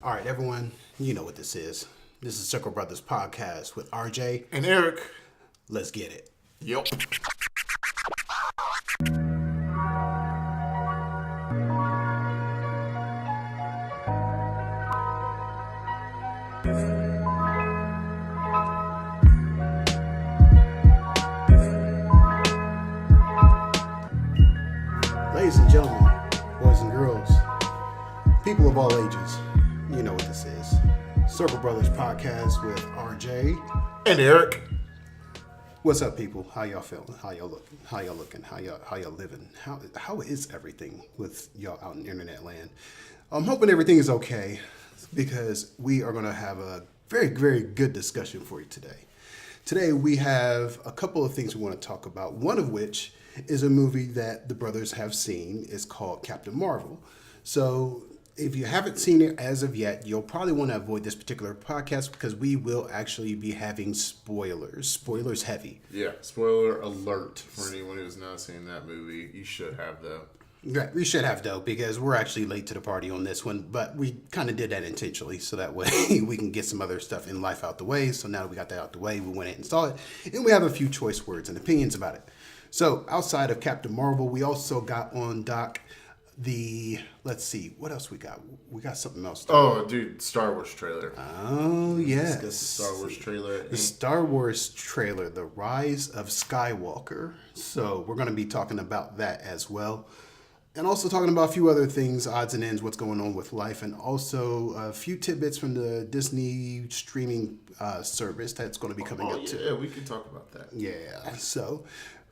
All right, everyone, you know what this is. This is Circle Brothers Podcast with RJ. And Eric. Let's get it. Yep. Ladies and gentlemen, boys and girls, people of all ages, you know what this is. Circle Brothers Podcast with RJ. And Eric. What's up, people? How y'all feeling? How y'all looking? How y'all living? How is everything with y'all out in internet land? I'm hoping everything is okay because we are going to have a very, very good discussion for you today. Today we have a couple of things we want to talk about. One of which is a movie that the brothers have seen. It's called Captain Marvel. So if you haven't seen it as of yet, you'll probably want to avoid this particular podcast because we will actually be having spoilers. Spoilers heavy. Yeah, spoiler alert for anyone who's not seen that movie. You should have, though. Right, we should have, though, because we're actually late to the party on this one, but we kind of did that intentionally so that way we can get some other stuff in life out the way. So now that we got that out the way, we went ahead and saw it, and we have a few choice words and opinions about it. So outside of Captain Marvel, we also got on doc let's see, what else we got? We got something else. Oh, dude, Star Wars trailer. Oh, yes. The Star Wars trailer. The Star Wars trailer, The Rise of Skywalker. So we're going to be talking about that as well. And also talking about a few other things, odds and ends, what's going on with life, and also a few tidbits from the Disney streaming service that's going to be coming up too. Yeah, we can talk about that. Yeah, so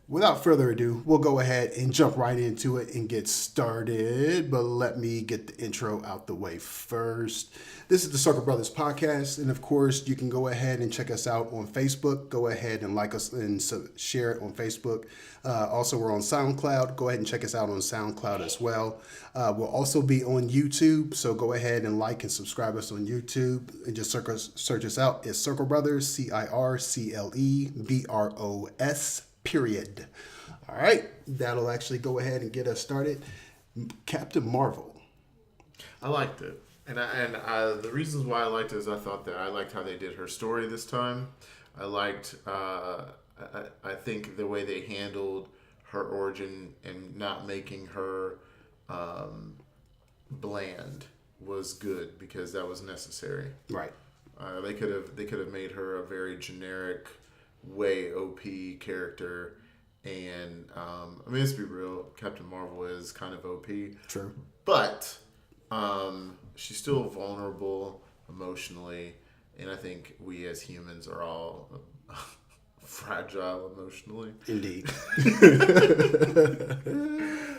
without further ado, we'll go ahead and jump right into it and get started. But let me get the intro out the way first. This is the Circle Brothers Podcast. And of course, you can go ahead and check us out on Facebook. Go ahead and like us and share it on Facebook. Also, we're on SoundCloud. Go ahead and check us out on SoundCloud as well. We'll also be on YouTube. So go ahead and like and subscribe us on YouTube. And just search us out. It's Circle Brothers, CircleBros. Period. All right, that'll actually go ahead and get us started. Captain Marvel. I liked it, and the reasons why I liked it is I thought that I liked how they did her story this time. I liked, I think the way they handled her origin and not making her bland was good because that was necessary. Right. They could have made her a very generic, way OP character, and I mean, let's be real, Captain Marvel is kind of OP. True. But she's still vulnerable emotionally, and I think we as humans are all fragile emotionally. Indeed.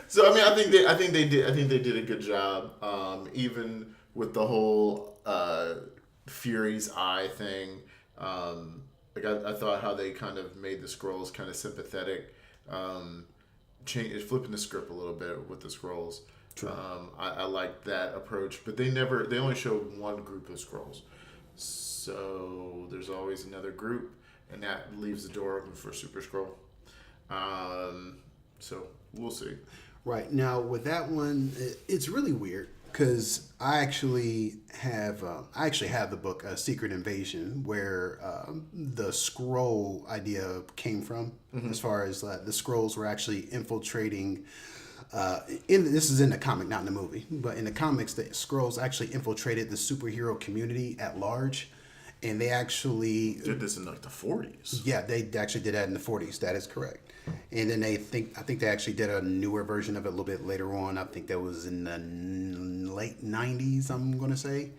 So I mean, I think they did a good job, even with the whole Fury's eye thing. I thought how they kind of made the Skrulls kind of sympathetic, flipping the script a little bit with the Skrulls. I liked that approach, but they only showed one group of Skrulls, so there's always another group, and that leaves the door open for Super Skrull. So we'll see. Right now with that one, it's really weird. Because I actually have the book Secret Invasion, where the scroll idea came from. Mm-hmm. As far as the Skrulls were actually infiltrating. This is in the comic, not in the movie, but in the comics, the Skrulls actually infiltrated the superhero community at large, and they actually did this in like the 40s. Yeah, they actually did that in the 40s. That is correct. And then I think they actually did a newer version of it a little bit later on. I think that was in the late 90s, I'm going to say.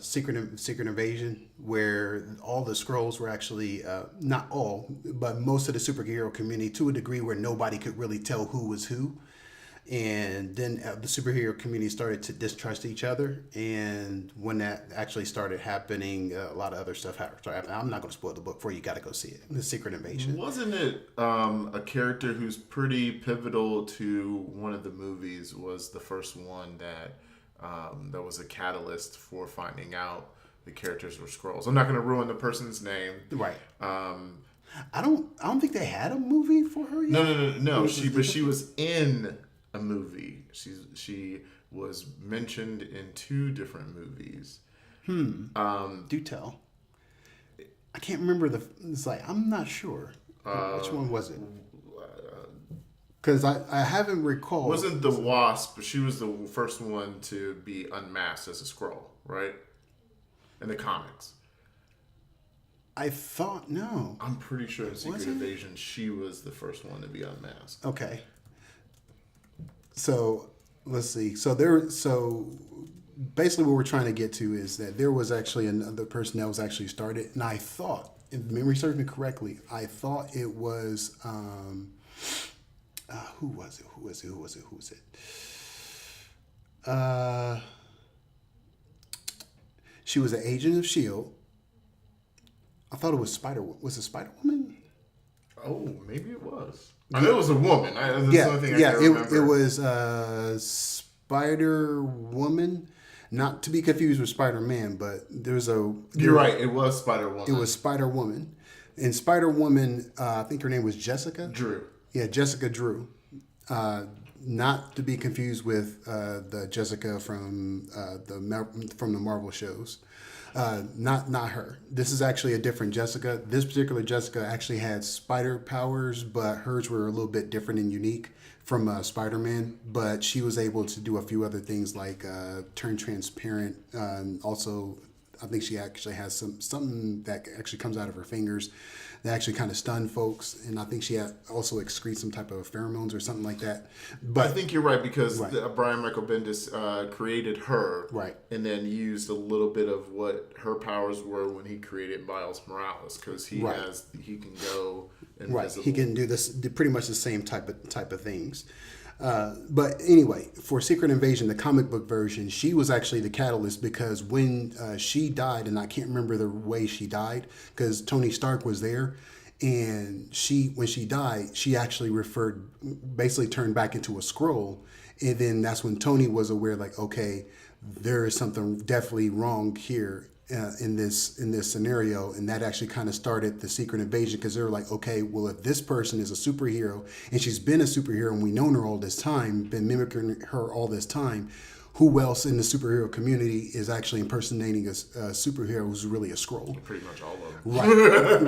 Secret Invasion, where all the Skrulls were actually, not all, but most of the superhero community to a degree where nobody could really tell who was who. And then the superhero community started to distrust each other. And when that actually started happening, a lot of other stuff happened. I'm not going to spoil the book for you. You got to go see it. The Secret Invasion. Wasn't it a character who's pretty pivotal to one of the movies was the first one that was a catalyst for finding out the characters were Skrulls? I'm not going to ruin the person's name. Right. I don't think they had a movie for her yet. No. She was in a movie. She was mentioned in 2 different movies. Do tell. I can't remember it's like, I'm not sure. Which one was it? Because I haven't recalled. Wasn't the Wasp, but she was the first one to be unmasked as a Skrull, right? In the comics. I thought, no. I'm pretty sure in Secret Was it? Invasion, she was the first one to be unmasked. Okay. So let's see. So basically what we're trying to get to is that there was actually another person that was actually started, and I thought, if memory serves me correctly, I thought it was who was it? She was an agent of S.H.I.E.L.D. I thought it was Was it Spider-Woman? Oh, maybe it was. I know it was a woman. That's the only thing I can remember. It was Spider-Woman. Not to be confused with Spider-Man, but You're right. It was Spider-Woman. It was Spider-Woman. And Spider-Woman, I think her name was Jessica. Drew. Yeah, Jessica Drew. Not to be confused with the Jessica from the Marvel shows. Not her. This is actually a different Jessica. This particular Jessica actually had spider powers, but hers were a little bit different and unique from Spider-Man. But she was able to do a few other things like turn transparent. Also, I think she actually has something that actually comes out of her fingers that actually kind of stun folks, and I think she also excretes some type of pheromones or something like that. But I think you're right because Right. Brian Michael Bendis created her, Right. and then used a little bit of what her powers were when he created Miles Morales, because he Right. can go invisible. Right, he can do pretty much the same type of things. But anyway, for Secret Invasion, the comic book version, she was actually the catalyst because when she died, and I can't remember the way she died because Tony Stark was there, and when she died, she actually basically turned back into a Skrull, and then that's when Tony was aware, like, okay, there is something definitely wrong here. In this scenario, and that actually kind of started the Secret Invasion because they were like, okay, well, if this person is a superhero and she's been a superhero and we known her all this time, been mimicking her all this time, who else in the superhero community is actually impersonating a superhero who's really a Skrull? Pretty much all of them.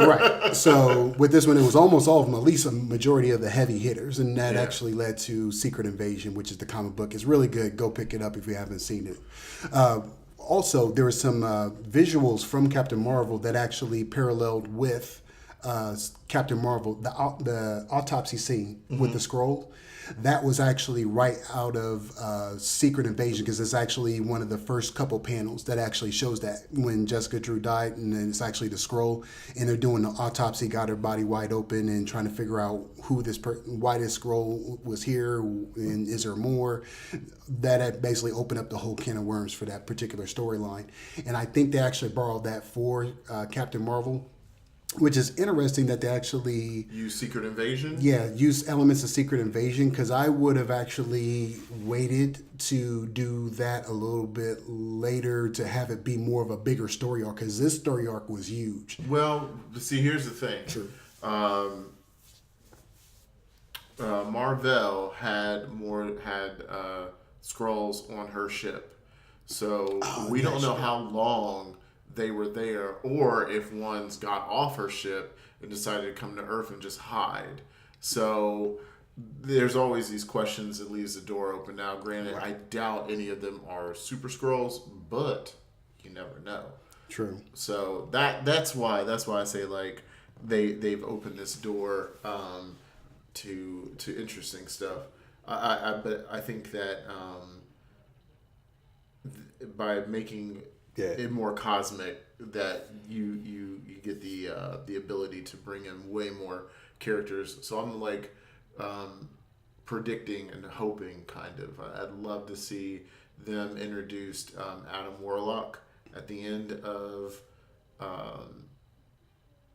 Right. So with this one, it was almost all of them, at least a majority of the heavy hitters, and that actually led to Secret Invasion, which is the comic book. It's really good. Go pick it up if you haven't seen it. Also, there were some visuals from Captain Marvel that actually paralleled with Captain Marvel, the autopsy scene with the scroll. That was actually right out of Secret Invasion because it's actually one of the first couple panels that actually shows that when Jessica Drew died, and then it's actually the scroll, and they're doing the autopsy, got her body wide open, and trying to figure out why this scroll was here, and is there more. That had basically opened up the whole can of worms for that particular storyline, and I think they actually borrowed that for Captain Marvel. Which is interesting that they actually use Secret Invasion. Yeah, use elements of Secret Invasion because I would have actually waited to do that a little bit later to have it be more of a bigger story arc because this story arc was huge. Well, see, here's the thing. True. Marvel had Skrulls on her ship, so we don't know how long they were there, or if one's got off her ship and decided to come to Earth and just hide. So there's always these questions that leaves the door open. Now, granted, I doubt any of them are Super Skrulls, but you never know. True. So that's why I say like they've opened this door to interesting stuff. But I think that by making it more cosmic, that you get the ability to bring in way more characters. So I'm like predicting and hoping kind of. I'd love to see them introduced Adam Warlock at the end of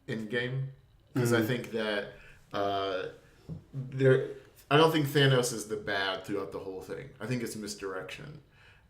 Endgame, because I think that I don't think Thanos is the bad throughout the whole thing. I think it's misdirection.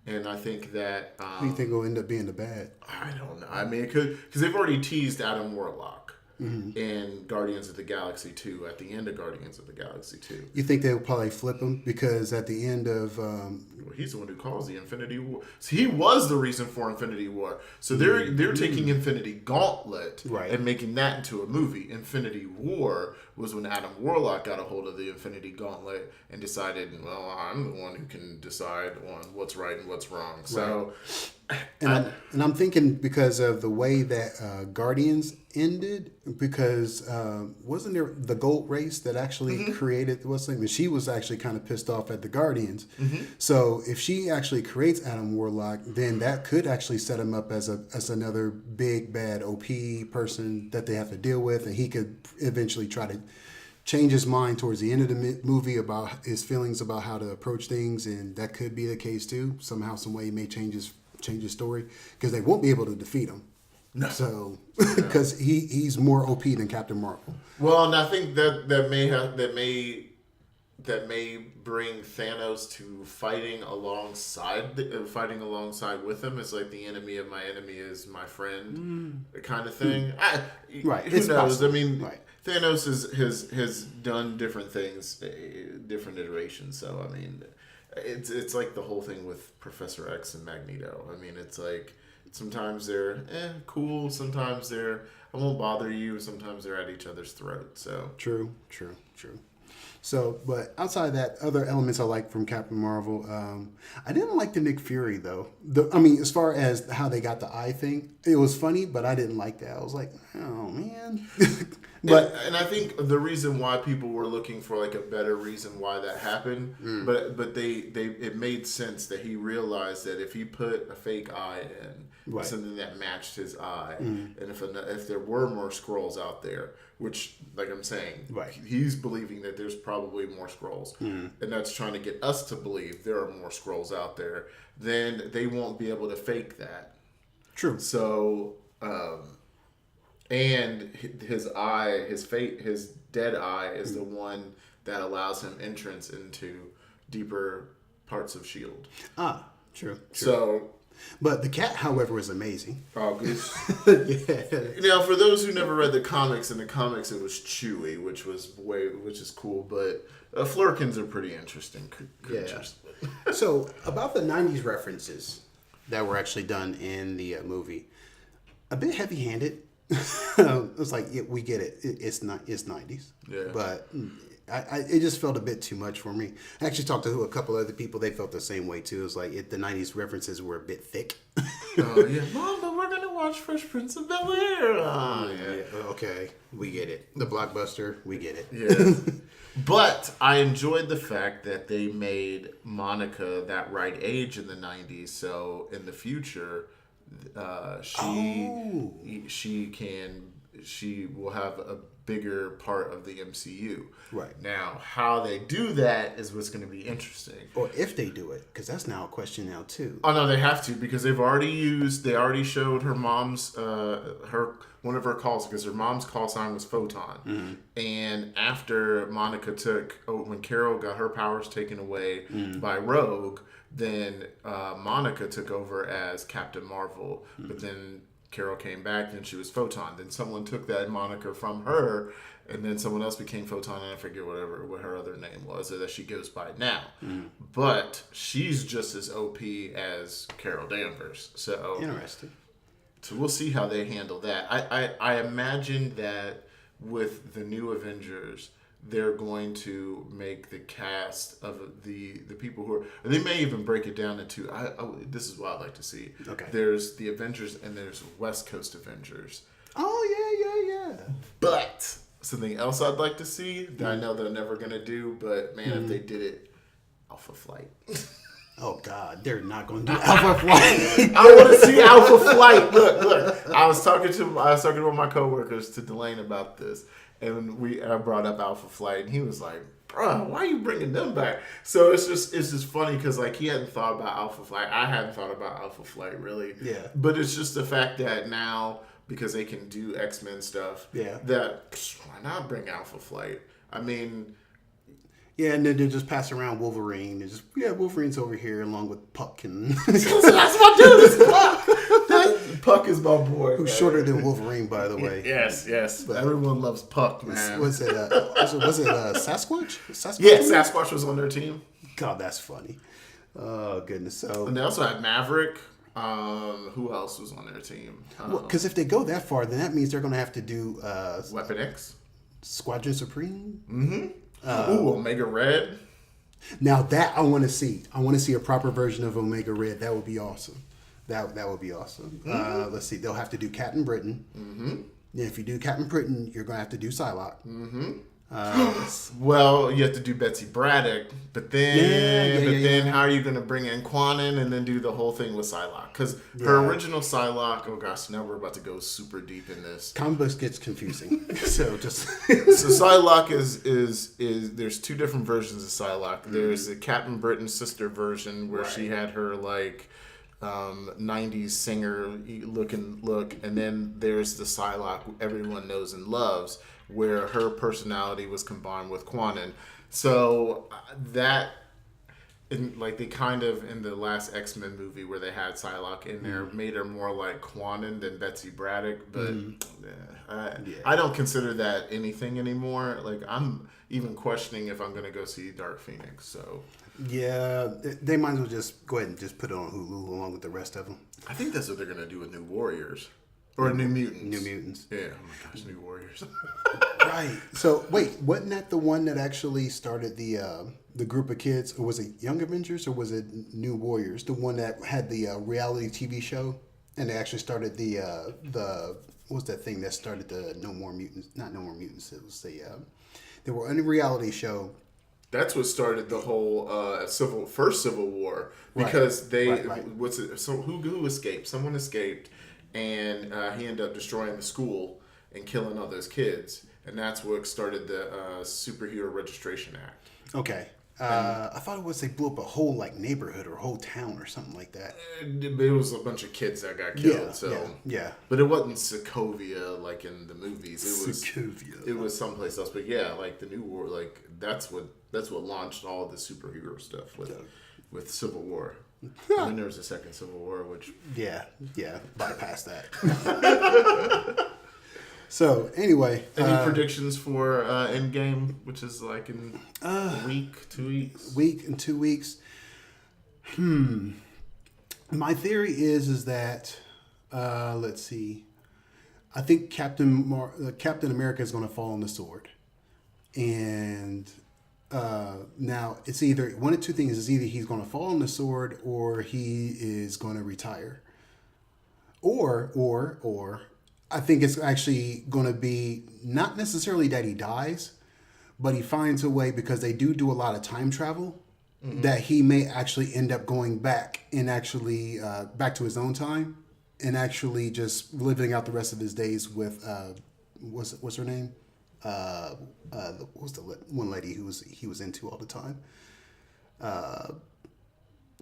And I think that... Who do you think will end up being the bad? I don't know. I mean, it could... Because they've already teased Adam Warlock. in Guardians of the Galaxy 2, at the end of Guardians of the Galaxy 2. You think they'll probably flip him because at the end of Well, he's the one who caused the Infinity War. So he was the reason for Infinity War. So they're taking Infinity Gauntlet Right. and making that into a movie. Infinity War was when Adam Warlock got a hold of the Infinity Gauntlet and decided, well, I'm the one who can decide on what's right and what's wrong. So, and I'm thinking because of the way that Guardians ended, because wasn't there the Gold Race that actually created what's the name? She was actually kind of pissed off at the Guardians. So if she actually creates Adam Warlock, then that could actually set him up as another big bad OP person that they have to deal with, and he could eventually try to change his mind towards the end of the movie about his feelings about how to approach things, and that could be the case too. Somehow, some way, he may change his story because they won't be able to defeat him. No. So, because he's more OP than Captain Marvel. well, and I think that may bring Thanos to fighting alongside with him. It's like the enemy of my enemy is my friend, kind of thing. Right. Who It's knows? possible. I mean, Right. Thanos has done different things, different iterations. So I mean, it's like the whole thing with Professor X and Magneto. I mean, it's like sometimes they're cool, sometimes they're I won't bother you, sometimes they're at each other's throat. So True. So, but outside of that, other elements I like from Captain Marvel, I didn't like the Nick Fury though. As far as how they got the eye thing, it was funny, but I didn't like that. I was like, oh man. But and I think the reason why people were looking for like a better reason why that happened, but it made sense that he realized that if he put a fake eye in, Right. something that matched his eye, and if there were more Skrulls out there, which like I'm saying, Right. he's believing that there's probably more Skrulls, and that's trying to get us to believe there are more Skrulls out there, then they won't be able to fake that. true. So, and his eye, his dead eye is the one that allows him entrance into deeper parts of S.H.I.E.L.D. True. So, But the cat, however, was amazing. August. Yeah. Now, for those who never read the comics, in the comics it was Chewy, which is cool, but Flurkins are pretty interesting creatures. So, about the 90s references that were actually done in the movie, a bit heavy-handed. It's like, yeah, we get it. It's 90s. Yeah. But it just felt a bit too much for me. I actually talked to a couple other people. They felt the same way, too. It's like the 90s references were a bit thick. Oh, yeah. Mom, but we're going to watch Fresh Prince of Bel-Air. Oh, yeah. Yeah, okay, we get it. The blockbuster, we get it. Yeah. But I enjoyed the fact that they made Monica that right age in the 90s. So in the future, she will have a bigger part of the MCU. Right. Now, how they do that is what's going to be interesting. Or if they do it, because that's now a question now, too. Oh no, they have to, because they already showed her mom's one of her calls, because her mom's call sign was Photon. And after when Carol got her powers taken away by Rogue, then Monica took over as Captain Marvel. But then Carol came back, then she was Photon. Then someone took that moniker from her, and then someone else became Photon, and I forget what her other name was, or that she goes by now. But she's just as OP as Carol Danvers. So Interesting. So we'll see how they handle that. I imagine that with the new Avengers, they're going to make the cast of the people who are. They may even break it down into. This is what I'd like to see. Okay. There's the Avengers and there's West Coast Avengers. Oh, yeah. But something else I'd like to see that I know they're never gonna do. But man, if they did it, Alpha Flight. Oh, God. They're not going to do Alpha Flight. I want to see Alpha Flight. Look. I was talking to one of my coworkers, to Delane, about this, and I brought up Alpha Flight, and he was like, "Bro, why are you bringing them back?" So it's just funny because like he hadn't thought about Alpha Flight. I hadn't thought about Alpha Flight really. Yeah. But it's just the fact that now, because they can do X-Men stuff. Yeah. That why not bring Alpha Flight? I mean. Yeah, and then they just pass around Wolverine. It's just, Wolverine's over here along with Puck. And So that's my dude, is Puck. Puck Puck is my boy. Who's man. shorter than Wolverine, by the way. Yes. But everyone loves Puck, man. Was it Sasquatch? Sasquatch? Yeah, Sasquatch was on their team. God, that's funny. Oh goodness. So And they also had Maverick. Who else was on their team? because if they go that far, then that means they're going to have to do Weapon X. Squadron Supreme. Omega Red. Now that I want to see. I want to see a proper version of Omega Red. That would be awesome. That would be awesome. Let's see. They'll have to do Captain Britain. Mm-hmm. Yeah, if you do Captain Britain, you're going to have to do Psylocke. Mm-hmm. Well, you have to do Betsy Braddock, but then how are you going to bring in Quanon and then do the whole thing with Psylocke? Because her original Psylocke, oh gosh, now we're about to go super deep in this. Comic books gets confusing, so just so Psylocke is there's two different versions of Psylocke. There's the Captain Britain's sister version where she had her like 90s singer looking look, and then there's the Psylocke everyone knows and loves, where her personality was combined with Quanon. So that, like they kind of in the last X-Men movie where they had Psylocke in there, made her more like Quanon than Betsy Braddock. But I don't consider that anything anymore. Like I'm even questioning if I'm going to go see Dark Phoenix. So yeah, they might as well just go ahead and just put it on Hulu along with the rest of them. I think that's what they're going to do with New Warriors. Or New Mutants. New Mutants. Yeah. Oh my gosh, New Warriors. Right. So wait, wasn't that the one that actually started the group of kids, or was it Young Avengers, or was it New Warriors? The one that had the reality TV show, and they actually started the what was that thing that started the No More Mutants? Not No More Mutants. It was the they were on a reality show. That's what started the whole first Civil War, because Right. What's it? So who escaped? Someone escaped. And he ended up destroying the school and killing all those kids. And that's what started the Superhero Registration Act. Okay. I thought it was they blew up a whole like neighborhood or a whole town or something like that. It was a bunch of kids that got killed. Yeah. But it wasn't Sokovia like in the movies. It was Sokovia. It was someplace else. But yeah, like the New War, like that's what launched all the superhero stuff with Civil War. And then there was a second Civil War, which Yeah, bypass that. So anyway, any predictions for Endgame, which is like in a week, 2 weeks? Week and 2 weeks. My theory is that let's see. I think Captain America is going to fall on the sword, and now it's either one of two things. It's either he's going to fall on the sword, or he is going to retire, or I think it's actually going to be not necessarily that he dies, but he finds a way, because they do a lot of time travel, that he may actually end up going back and actually back to his own time, and actually just living out the rest of his days with what's her name? What was the one lady he was into all the time?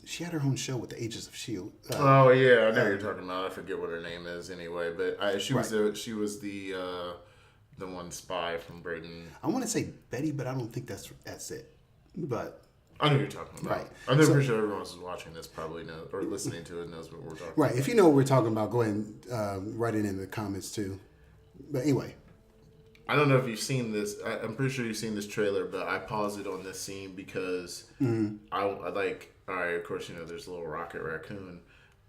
She had her own show with the Agents of Shield. Oh yeah, I know you're talking about. I forget what her name is anyway, but she was the one spy from Britain. I want to say Betty, but I don't think that's it. But I know what you're talking about. Right. I'm pretty sure everyone who's watching this probably knows, or listening to it knows what we're talking about. Right. If you know what we're talking about, go ahead and write it in the comments too. But anyway. I don't know if you've seen this. I'm pretty sure you've seen this trailer, but I paused it on this scene because I like. All right, of course, there's a little Rocket Raccoon,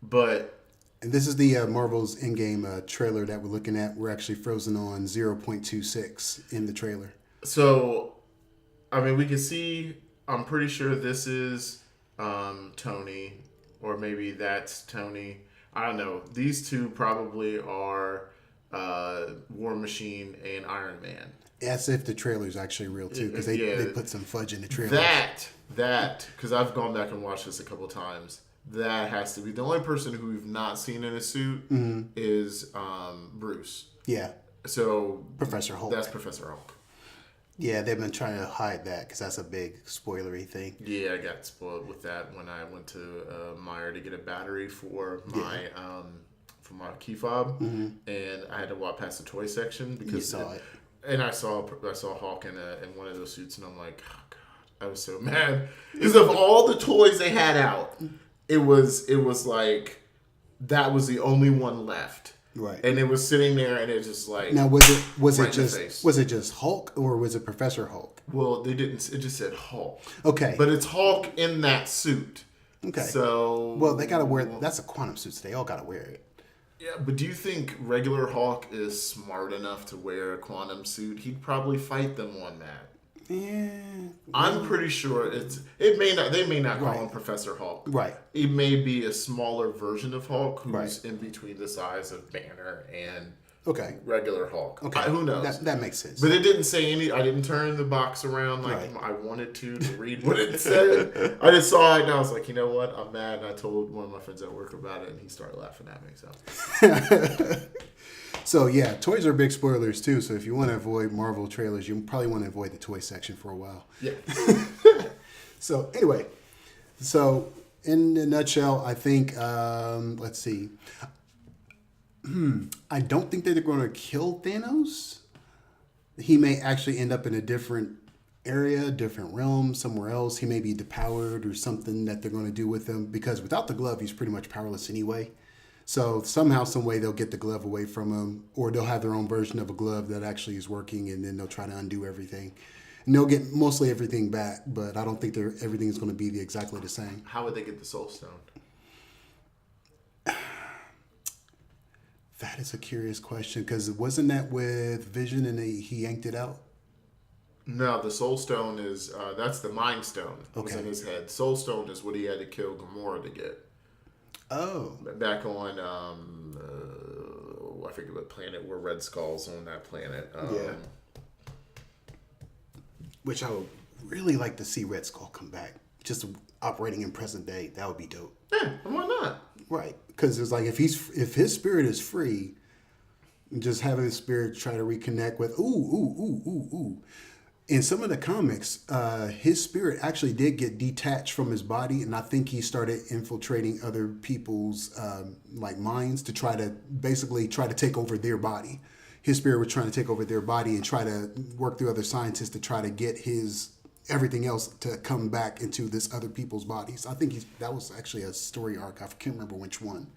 but and this is the Marvel's Endgame trailer that we're looking at. We're actually frozen on 0.26 in the trailer. So, I mean, we can see. I'm pretty sure this is Tony, or maybe that's Tony. I don't know. These two probably are War Machine and Iron Man. As if the trailer's actually real too, because they put some fudge in the trailer. That because I've gone back and watched this a couple times. That has to be the only person who we've not seen in a suit is Bruce. Yeah. So Professor Hulk. That's Professor Hulk. Yeah, they've been trying to hide that because that's a big spoilery thing. Yeah, I got spoiled with that when I went to Meijer to get a battery for my key fob, and I had to walk past the toy section because you saw it. And I saw Hulk in one of those suits, and I'm like, oh god, I was so mad because of all the toys they had out, it was like that was the only one left. Right. And it was sitting there, and it just like Now, right in the face. was it just Hulk or was it Professor Hulk? Well, they didn't. It just said Hulk. Okay. But it's Hulk in that suit. Okay. So well, they gotta wear. That's a quantum suit, so they all gotta wear it. Yeah, but do you think regular Hulk is smart enough to wear a quantum suit? He'd probably fight them on that. Yeah. I'm pretty sure they may not call Right. him Professor Hulk. Right. It may be a smaller version of Hulk who's Right. in between the size of Banner and Okay. regular Hulk. Okay. Who knows? That makes sense. But it didn't say any. I didn't turn the box around like Right. I wanted to read what it said. I just saw it and I was like, you know what? I'm mad. And I told one of my friends at work about it, and he started laughing at me. So So yeah, toys are big spoilers too. So if you want to avoid Marvel trailers, you probably want to avoid the toy section for a while. yeah, So anyway, so in a nutshell, I think let's see. I don't think that they're going to kill Thanos. He may actually end up in a different area, different realm, somewhere else. He may be depowered or something that they're going to do with him because without the glove, he's pretty much powerless anyway. So somehow, some way, they'll get the glove away from him, or they'll have their own version of a glove that actually is working, and then they'll try to undo everything. And they'll get mostly everything back, but I don't think everything is going to be exactly the same. how would they get the Soul Stone? That is a curious question because wasn't that with Vision and he yanked it out? No, the Soul Stone is that's the Mind Stone. It was Okay. in his head. Soul Stone is what he had to kill Gamora to get. Oh, Back on I forget what planet where Red Skull's on that planet. Yeah. Which I would really like to see Red Skull come back, just operating in present day. That would be dope. Yeah, why not? Right, because it's like if his spirit is free, just having his spirit try to reconnect with ooh. In some of the comics, his spirit actually did get detached from his body, and I think he started infiltrating other people's like minds to try to take over their body. His spirit was trying to take over their body and try to work through other scientists to try to get his everything else to come back into this other people's bodies. I think that was actually a story arc. I can't remember which one.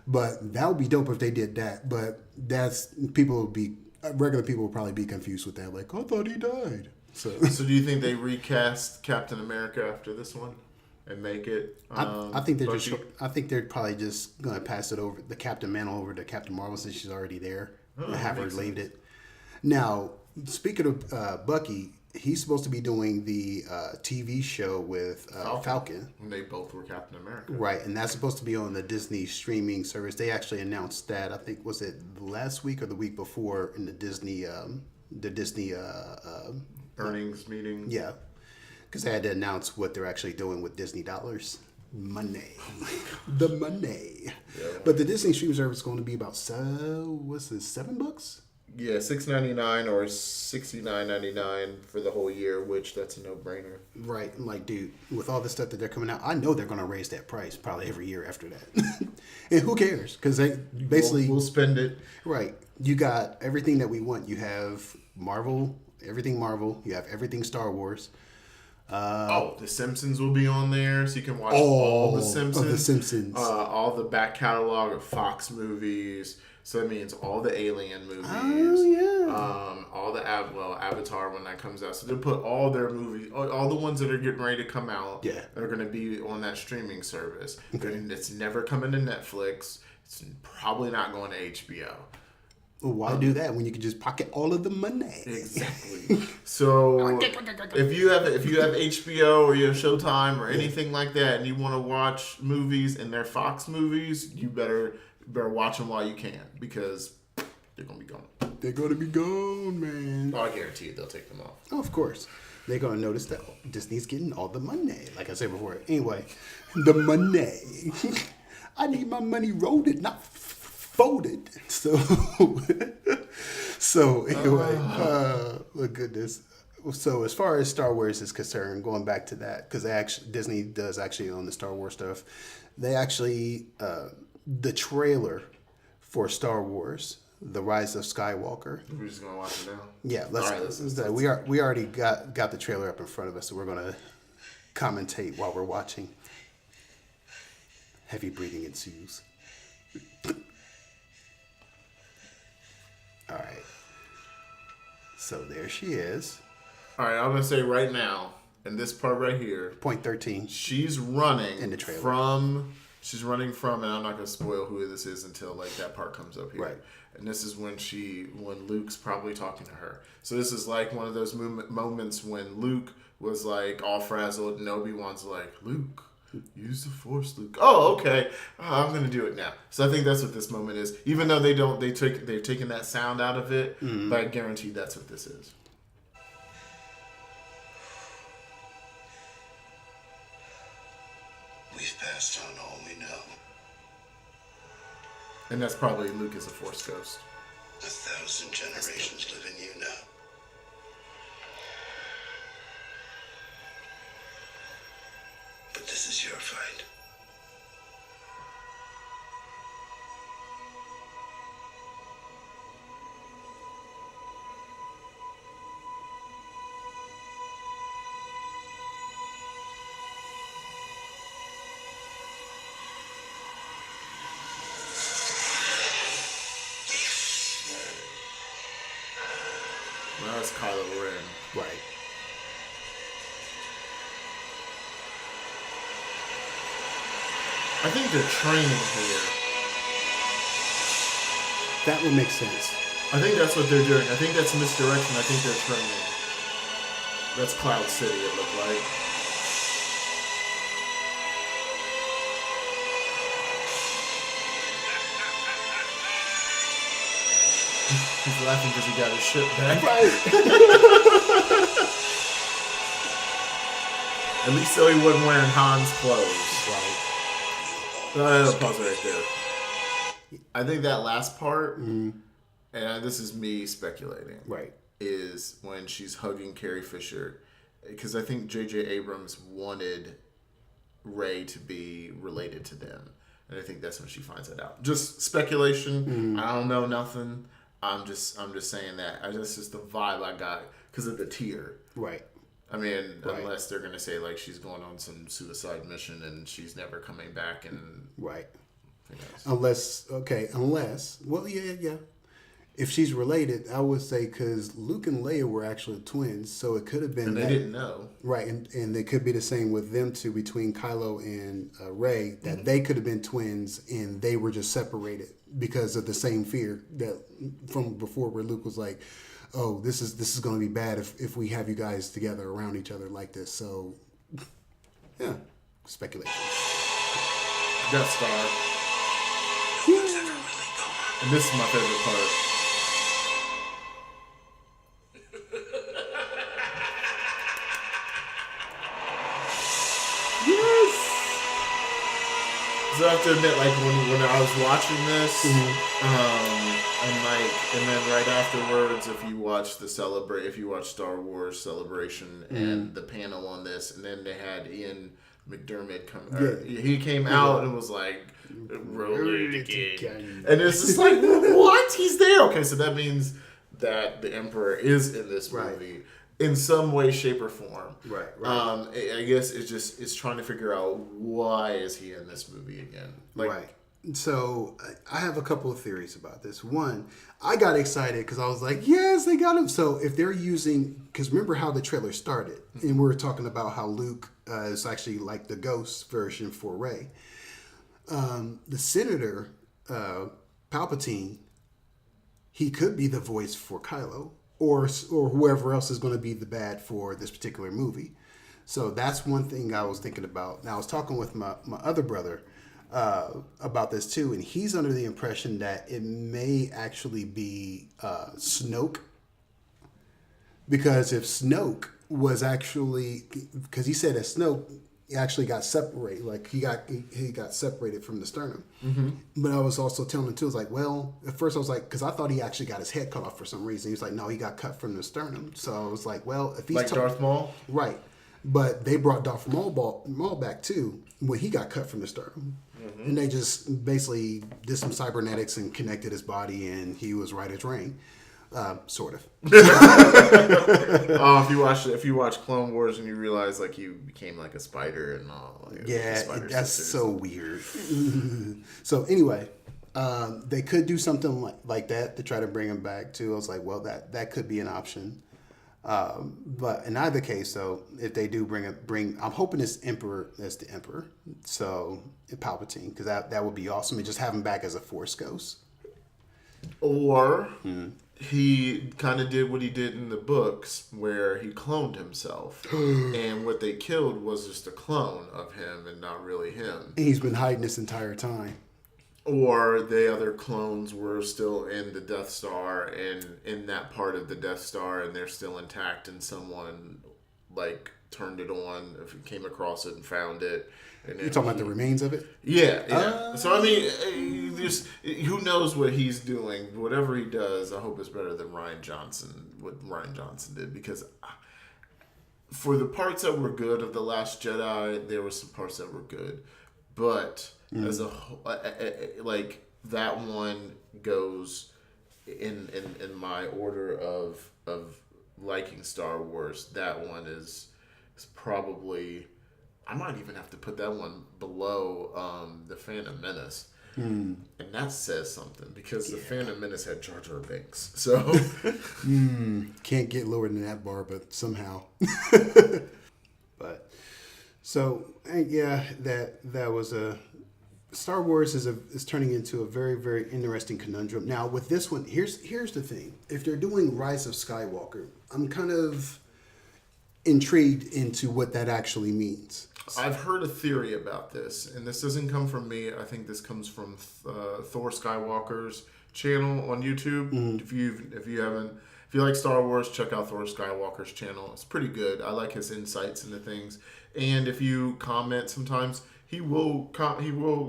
But that would be dope if they did that. But regular people would probably be confused with that. Like, I thought he died. So So do you think they recast Captain America after this one and make it? I think they're Bucky? I think they're probably just gonna pass it over the Captain Mantle over to Captain Marvel since she's already there. Oh, Have her makes leave it. Now, speaking of Bucky, he's supposed to be doing the TV show with Falcon. And they both were Captain America. Right, and that's supposed to be on the Disney streaming service. They actually announced that. I think was it last week or the week before in the Disney Earnings meeting. yeah, because they had to announce what they're actually doing with Disney dollars. Money, the money. Yeah. But the Disney streaming service is going to be about $7? Yeah, $6.99 or $69.99 for the whole year, which that's a no-brainer. Right, like dude, with all the stuff that they're coming out, I know they're going to raise that price probably every year after that. And who cares? Because they basically We'll spend it. right. You got everything that we want. You have Marvel, everything Marvel. You have everything Star Wars. The Simpsons will be on there, so you can watch all the Simpsons. Of the Simpsons. All the back catalog of Fox movies. So that means all the Alien movies. Oh, yeah. All the Avatar when that comes out. So they'll put all their movies, all the ones that are getting ready to come out. Yeah. Are going to be on that streaming service. Okay. And it's never coming to Netflix. It's probably not going to HBO. Well, why do that when you can just pocket all of the money? Exactly. So if you have HBO or you have Showtime or anything like that, and you want to watch movies and they're Fox movies, you better watch them while you can because they're gonna be gone. They're going to be gone, man. Oh, I guarantee you they'll take them off. Oh, of course. They're going to notice that Disney's getting all the money, like I said before. Anyway, the money. I need my money rolled, not folded. So anyway, look goodness. So as far as Star Wars is concerned, going back to that, because Disney does actually own the Star Wars stuff. They actually the trailer for Star Wars, The Rise of Skywalker. We're just gonna watch it now. Yeah, we already got the trailer up in front of us, so we're gonna commentate while we're watching. Heavy breathing ensues. So there she is. All right, I'm gonna say right now, in this part right here, Point 13. she's running In the trailer. She's running from, and I'm not gonna spoil who this is until like that part comes up here. Right. And this is when Luke's probably talking to her. So this is like one of those moments when Luke was like all frazzled, and Obi-Wan's like, Luke, use the Force, Luke. Oh, okay. Oh, I'm gonna do it now. So I think that's what this moment is. Even though they've taken that sound out of it, but I guarantee that's what this is. We've passed on all we know. And that's probably Luke as a Force ghost. 1,000 generations live in you now. But this is your fight. Well, that's Kylo Ren. Right. I think they're training here. That would make sense. I think that's what they're doing. I think that's misdirection. I think they're training. That's Cloud City, it looked like. He's laughing because he got his ship back. Right. At least so he wasn't wearing Han's clothes. Right. No, pause it right there. I think that last part, and this is me speculating, Right. is when she's hugging Carrie Fisher. Because I think J.J. Abrams wanted Rey to be related to them. And I think that's when she finds that out. Just speculation. I don't know nothing. I'm just saying that. That's just the vibe I got because of the tear. Right. I mean, Right. unless they're going to say, like, she's going on some suicide mission and she's never coming back and... Right. Who knows? Unless, well, yeah. If she's related, I would say because Luke and Leia were actually twins, so it could have been And they didn't know. Right, and it could be the same with them two between Kylo and Rey, that they could have been twins and they were just separated because of the same fear that from before, where Luke was like, "Oh, this is going to be bad if we have you guys together around each other like this." So, yeah, speculation. Death Star. No one's ever really gone. And this is my favorite part. So I have to admit, like when I was watching this, and then right afterwards, if you watch Star Wars Celebration and the panel on this, and then they had Ian McDermott come, he came out and was like, "Roll it again," and it's just like, what? He's there. Okay, so that means that the Emperor is in this movie. In some way, shape, or form. Right. I guess it's trying to figure out why is he in this movie again. Right. So I have a couple of theories about this. One, I got excited because I was like, yes, they got him. So if they're using, because remember how the trailer started, and we were talking about how Luke is actually like the ghost version for Rey. The Senator, Palpatine, he could be the voice for Kylo. Or whoever else is going to be the bad for this particular movie. So that's one thing I was thinking about. Now, I was talking with my other brother about this too, and he's under the impression that it may actually be Snoke. Because if Snoke was actually... Because he said that Snoke actually got separated. Like, he got separated from the sternum. Mm-hmm. But I was also telling him too, I was like, well, at first I was like, because I thought he actually got his head cut off for some reason. He was like, no, he got cut from the sternum. So I was like, well, if he's... Like Darth Maul? Right. But they brought Darth Maul back too when he got cut from the sternum. Mm-hmm. And they just basically did some cybernetics and connected his body, and he was right as rain. Sort of. Oh, if you watch Clone Wars and you realize like you became like a spider and all. Like, yeah, that's so weird. So anyway, They could do something like that to try to bring him back too. I was like, well, that could be an option. But in either case, though, if they do I'm hoping it's Emperor as the Emperor, so Palpatine, because that would be awesome, and just have him back as a Force ghost. Or he kind of did what he did in the books, where he cloned himself, and what they killed was just a clone of him and not really him. And he's been hiding this entire time. Or the other clones were still in the Death Star and in that part of the Death Star, and they're still intact, and someone like turned it on, if it came across it and found it. And You talking about the remains of it? Yeah. So I mean, who knows what he's doing? Whatever he does, I hope it's better than what Ryan Johnson did, because for the parts that were good of The Last Jedi, there were some parts that were good, but as a whole, like that one goes in my order of liking Star Wars. That one is probably, I might even have to put that one below the Phantom Menace. And that says something, because the Phantom Menace had Jar Jar Binks. So Can't get lower than that bar, but somehow. But so yeah, that was a Star Wars is turning into a very, very interesting conundrum. Now with this one, here's the thing: if they're doing Rise of Skywalker, I'm kind of intrigued into what that actually means. I've heard a theory about this, and this doesn't come from me. I think this comes from Thor Skywalker's channel on YouTube. If you like Star Wars, check out Thor Skywalker's channel. It's pretty good. I like his insights into things. And if you comment, sometimes he will,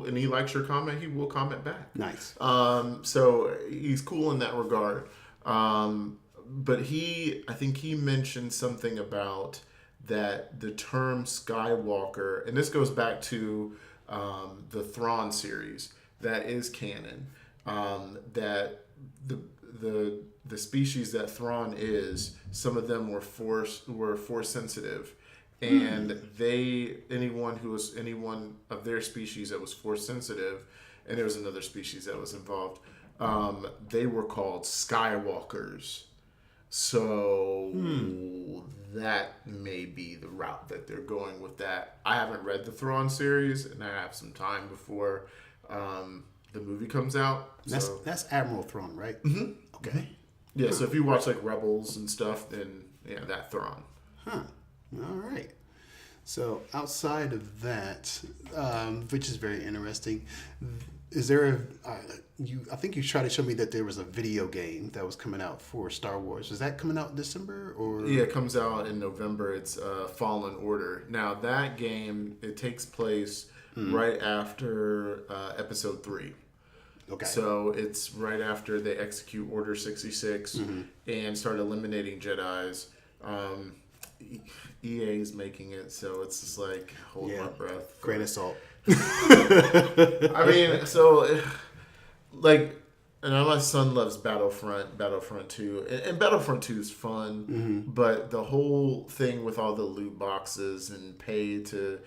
and he likes your comment, he will comment back. Nice. So he's cool in that regard. But I think he mentioned something about that the term Skywalker, and this goes back to the Thrawn series that is canon, that the species that Thrawn is, some of them were force sensitive, and anyone of their species that was force sensitive, and there was another species that was involved, they were called Skywalkers. So that may be the route that they're going with that. I haven't read the Thrawn series, and I have some time before the movie comes out. That's Admiral Thrawn, right? Mm-hmm. Okay. Yeah, so if you watch like Rebels and stuff, then yeah, that Thrawn. Huh. All right. So outside of that, which is very interesting, is there I think you tried to show me that there was a video game that was coming out for Star Wars. Is that coming out in December or? Yeah, it comes out in November. It's Fallen Order. Now that game, it takes place right after Episode 3. Okay. So it's right after they execute Order 66 and start eliminating Jedis. EA is making it, so it's just like, hold my breath. Grain of salt. I mean, so, like, and my son loves Battlefront 2, and Battlefront 2 is fun, but the whole thing with all the loot boxes and pay to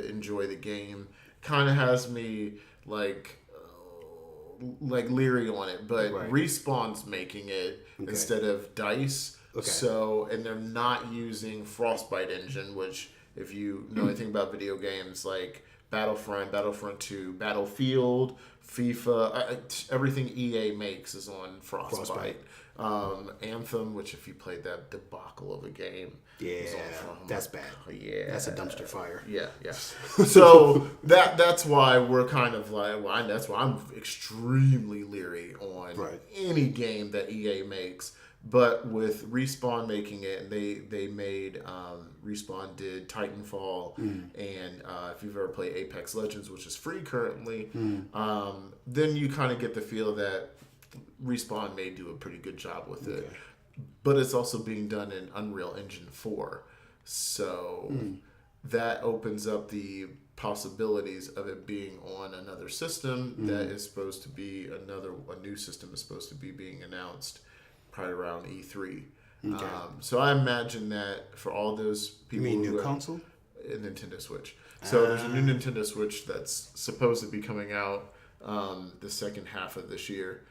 enjoy the game kind of has me, like leery on it, but Respawn's making it instead of DICE. Okay. So, and they're not using Frostbite engine, which if you know anything about video games like Battlefront, Battlefront 2, Battlefield, FIFA, everything EA makes is on Frostbite. Anthem, which if you played that debacle of a game, is on that's bad. Yeah, that's a dumpster fire. Yeah. So that's why we're kind of like, that's why I'm extremely leery on any game that EA makes. But with Respawn making it, they made Respawn did Titanfall, and if you've ever played Apex Legends, which is free currently, then you kind of get the feel that Respawn may do a pretty good job with it. But it's also being done in Unreal Engine 4, so that opens up the possibilities of it being on another system that is supposed to be a new system is supposed to be being announced probably around E3. Okay. So I imagine that for all those people, you mean new console? A Nintendo Switch. So there's a new Nintendo Switch that's supposed to be coming out the second half of this year.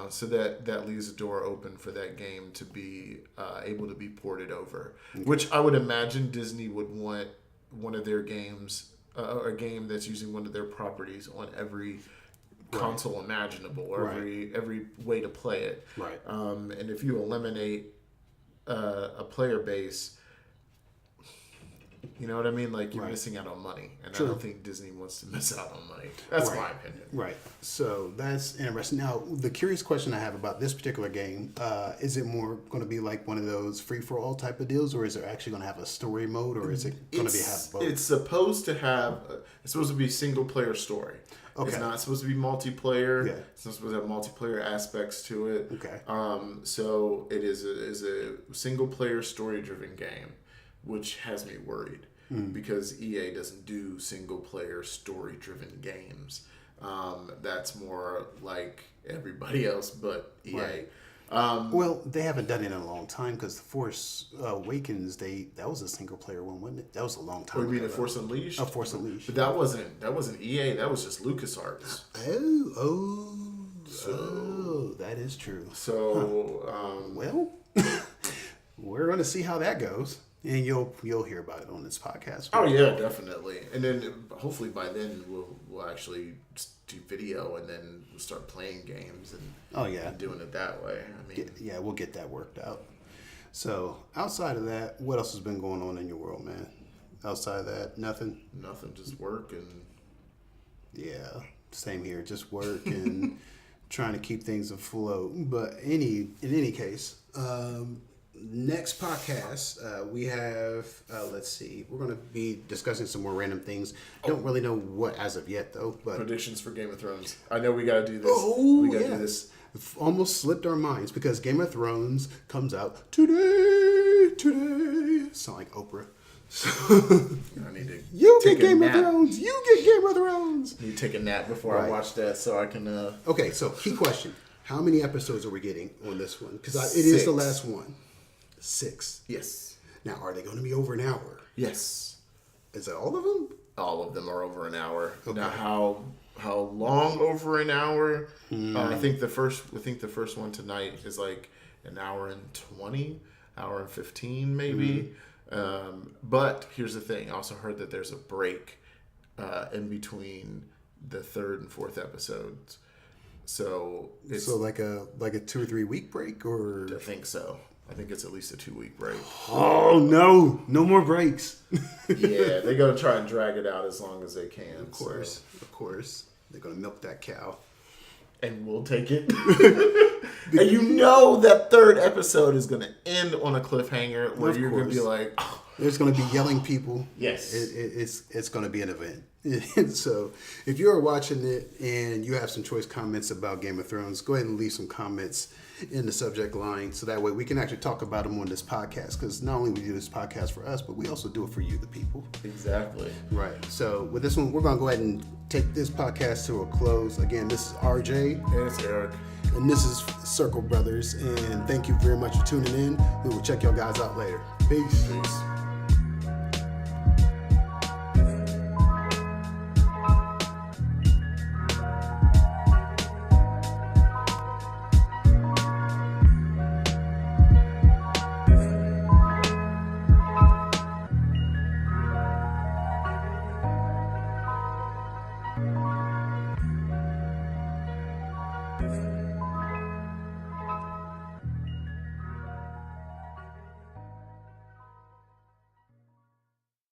So that leaves the door open for that game to be able to be ported over, which I would imagine Disney would want one of their games, a game that's using one of their properties on every console imaginable, or every way to play it. Right. And if you eliminate a player base, you know what I mean? Like, you're missing out on money. And True. I don't think Disney wants to miss out on money. That's my opinion. Right. So that's interesting. Now, the curious question I have about this particular game, is it more going to be like one of those free-for-all type of deals, or is it actually going to have a story mode, or is it going to be have both? It's supposed to have, it's supposed to be single-player story. Okay. It's not supposed to be multiplayer. Yeah. It's not supposed to have multiplayer aspects to it. Okay. So it is a single-player story-driven game, which has me worried because EA doesn't do single-player story-driven games. That's more like everybody else but EA. Right. Well, they haven't done it in a long time because The Force Awakens, that was a single player one, wasn't it? That was a long time Oh, you mean ago. The Force Unleashed? Oh, Force Unleashed. But that wasn't EA. That was just LucasArts. Oh, that is true. So, Well, we're going to see how that goes, and you'll hear about it on this podcast. oh yeah, definitely. And then hopefully by then we'll actually just do video, and then we'll start playing games and doing it that way. I mean, Yeah, we'll get that worked out. So outside of that, what else has been going on in your world, man? Outside of that, nothing. nothing, just work and Yeah, same here. Just work and trying to keep things afloat. But in any case, next podcast we have. Let's see. We're going to be discussing some more random things. Don't really know what as of yet, though. But predictions for Game of Thrones. I know we got to do this. oh, we got to yeah. do this. Almost slipped our minds because Game of Thrones comes out today. Sound like Oprah. I need to You take get a Game nap. of Thrones. You get Game of Thrones. Need to take a nap before I Right. watch that, so I can. Okay, so key question: how many episodes are we getting on this one? Because it is the 6. last one. 6. Yes. Now, are they going to be over an hour? Yes. Is that all of them? All of them are over an hour. Okay. Now, how long over an hour? I think the first one tonight is like an hour and 20, hour and 15 maybe. But here's the thing: I also heard that there's a break in between the 3rd and 4th episodes. So it's So like a 2 or 3 week break, or I think so. I think it's at least a 2-week break. oh no more breaks. Yeah, they're gonna try and drag it out as long as they can. Of course, they're gonna milk that cow. And we'll take it. And you know that 3rd episode is gonna end on a cliffhanger where Of you're gonna be course. like, oh, There's going to be yelling people. Yes. It's going to be an event. And so if you're watching it and you have some choice comments about Game of Thrones, go ahead and leave some comments in the subject line so that way we can actually talk about them on this podcast. Because not only we do this podcast for us, but we also do it for you, the people. exactly. Right. So with this one, we're going to go ahead and take this podcast to a close. Again, this is RJ. And it's Eric. And this is Circle Brothers. And thank you very much for tuning in. We will check y'all guys out later. Peace. Peace.